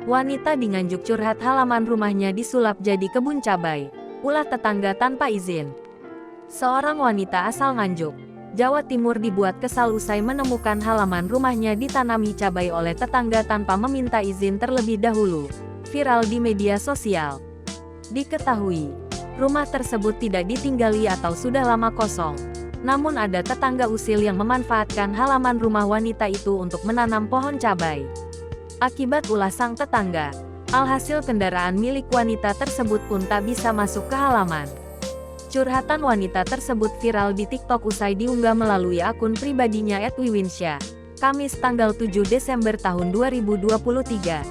Wanita di Nganjuk curhat halaman rumahnya disulap jadi kebun cabai. Ulah tetangga tanpa izin. Seorang wanita asal Nganjuk, Jawa Timur dibuat kesal usai menemukan halaman rumahnya ditanami cabai oleh tetangga tanpa meminta izin terlebih dahulu. Viral di media sosial. Diketahui, rumah tersebut tidak ditinggali atau sudah lama kosong. Namun ada tetangga usil yang memanfaatkan halaman rumah wanita itu untuk menanam pohon cabai. Akibat ulah sang tetangga, alhasil kendaraan milik wanita tersebut pun tak bisa masuk ke halaman. Curhatan wanita tersebut viral di TikTok usai diunggah melalui akun pribadinya @wiwinsyah, Kamis tanggal 7 Desember tahun 2023.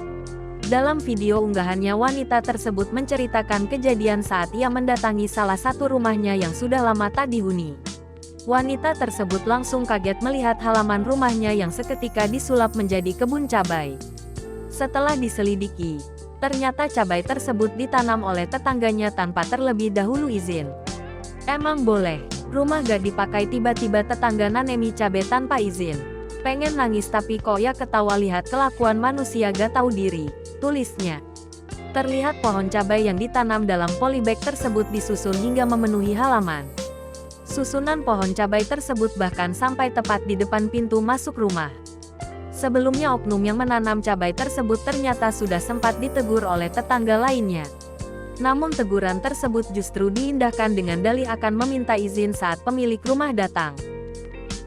Dalam video unggahannya wanita tersebut menceritakan kejadian saat ia mendatangi salah satu rumahnya yang sudah lama tak dihuni. Wanita tersebut langsung kaget melihat halaman rumahnya yang seketika disulap menjadi kebun cabai. Setelah diselidiki, ternyata cabai tersebut ditanam oleh tetangganya tanpa terlebih dahulu izin. Emang boleh, rumah gak dipakai tiba-tiba tetangga nanemi cabai tanpa izin. Pengen nangis tapi kok ya ketawa lihat kelakuan manusia gak tahu diri, tulisnya. Terlihat pohon cabai yang ditanam dalam polybag tersebut disusun hingga memenuhi halaman. Susunan pohon cabai tersebut bahkan sampai tepat di depan pintu masuk rumah. Sebelumnya oknum yang menanam cabai tersebut ternyata sudah sempat ditegur oleh tetangga lainnya. Namun teguran tersebut justru diindahkan dengan dalih akan meminta izin saat pemilik rumah datang.